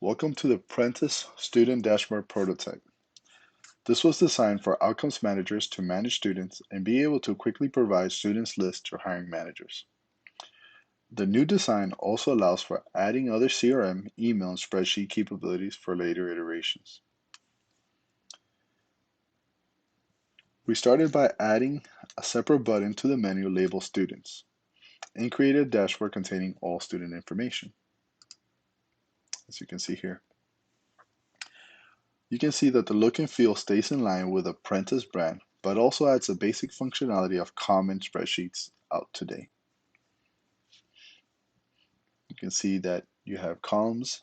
Welcome to the Prentus Student Dashboard Prototype. This was designed for outcomes managers to manage students and be able to quickly provide students lists to hiring managers. The new design also allows for adding other CRM, email, and spreadsheet capabilities for later iterations. We started by adding a separate button to the menu labeled Students and created a dashboard containing all student information, as you can see here. You can see that the look and feel stays in line with the Prentus brand, but also adds the basic functionality of common spreadsheets out today. You can see that you have columns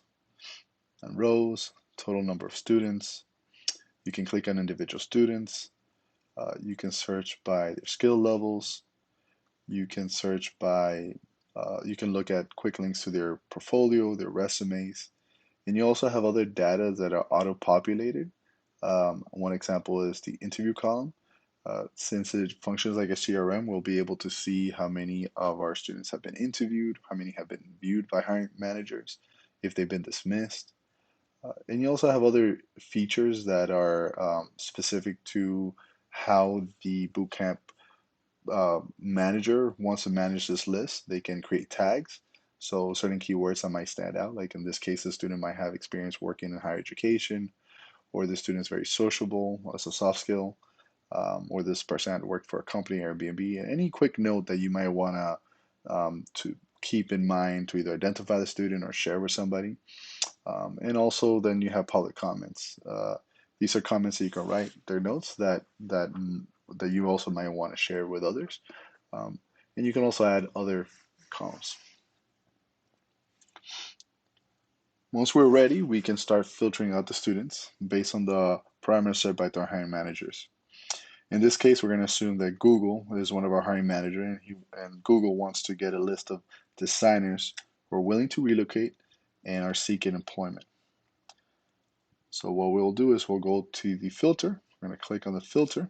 and rows, total number of students. You can click on individual students. You can search by their skill levels. You can search by, you can look at quick links to their portfolio, their resumes. And you also have other data that are auto-populated. One example is the interview column. Since it functions like a CRM, we'll be able to see how many of our students have been interviewed, how many have been viewed by hiring managers, if they've been dismissed. And you also have other features that are specific to how the bootcamp manager wants to manage this list. They can create tags. So certain keywords that might stand out, like in this case, the student might have experience working in higher education, or the student is very sociable as a soft skill, or this person had worked for a company, Airbnb, and any quick note that you might want to keep in mind to either identify the student or share with somebody. And also then you have public comments. These are comments that you can write. They're notes that you also might want to share with others. Um, and you can also add other columns. Once we're ready, we can start filtering out the students based on the parameters set by our hiring managers. In this case, we're going to assume that Google is one of our hiring managers, and Google wants to get a list of designers who are willing to relocate and are seeking employment. So what we'll do is we'll go to the filter. We're going to click on the filter,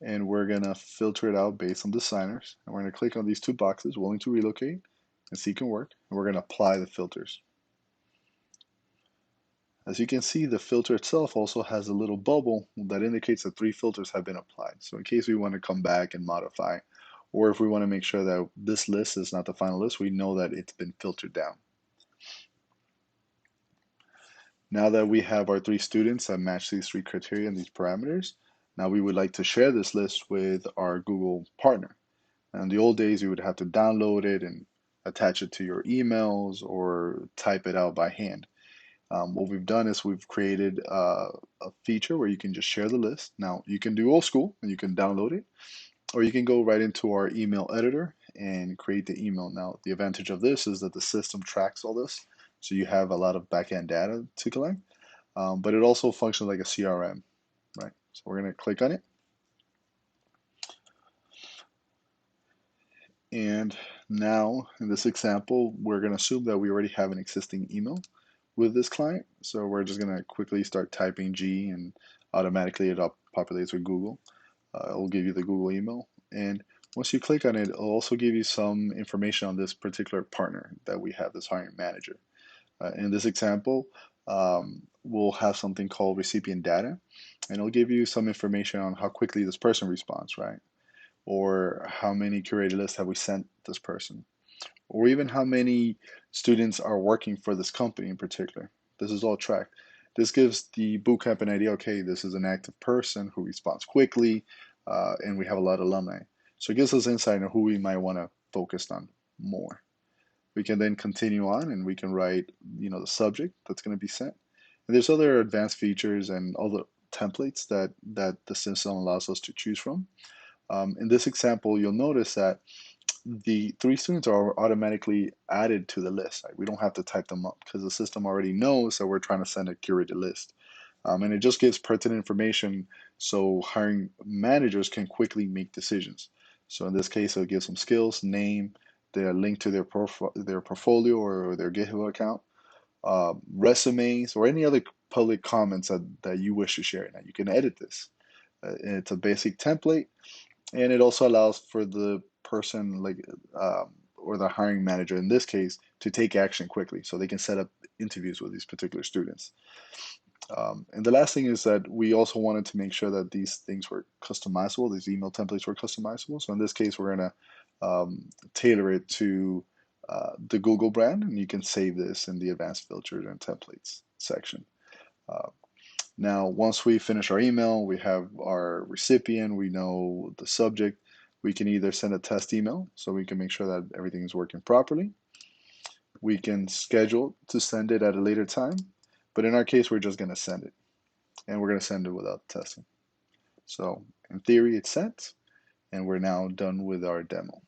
and we're going to filter it out based on designers. And we're going to click on these two boxes, willing to relocate and seeking work, and we're going to apply the filters. As you can see, the filter itself also has a little bubble that indicates that 3 filters have been applied. So in case we want to come back and modify, or if we want to make sure that this list is not the final list, we know that it's been filtered down. Now that we have our 3 students that match these 3 criteria and these parameters, now we would like to share this list with our Google partner. Now, in the old days, you would have to download it and attach it to your emails or type it out by hand. What we've done is we've created a feature where you can just share the list. Now, you can do old school and you can download it, or you can go right into our email editor and create the email. Now, the advantage of this is that the system tracks all this, so you have a lot of backend data to collect, but it also functions like a CRM, right? So we're going to click on it. And now, in this example, we're going to assume that we already have an existing email with this client. So we're just going to quickly start typing G, and automatically it populates with Google. It will give you the Google email. And once you click on it, it'll also give you some information on this particular partner that we have, this hiring manager. In this example, we'll have something called recipient data, and it'll give you some information on how quickly this person responds, right? Or how many curated lists have we sent this person? Or even how many students are working for this company in particular. This is all tracked. This gives the bootcamp an idea, okay, this is an active person who responds quickly, and we have a lot of alumni. So it gives us insight on who we might want to focus on more. We can then continue on and we can write, the subject that's going to be sent. And there's other advanced features and other templates that the system allows us to choose from. In this example, you'll notice that the 3 students are automatically added to the list. Right? We don't have to type them up because the system already knows that we're trying to send a curated list. And it just gives pertinent information so hiring managers can quickly make decisions. So in this case, it'll give some skills, name, their link to their portfolio or their GitHub account, resumes, or any other public comments that you wish to share. Now you can edit this. It's a basic template, and it also allows for the person, like or the hiring manager in this case to take action quickly so they can set up interviews with these particular students. And the last thing is that we also wanted to make sure that these things were customizable, these email templates were customizable. So in this case, we're going to tailor it to the Google brand, and you can save this in the advanced filters and templates section. Uh, Now, once we finish our email, we have our recipient, we know the subject, we can either send a test email so we can make sure that everything is working properly. We can schedule to send it at a later time, but in our case, we're just going to send it, and we're going to send it without testing. So in theory, it's sent, and we're now done with our demo.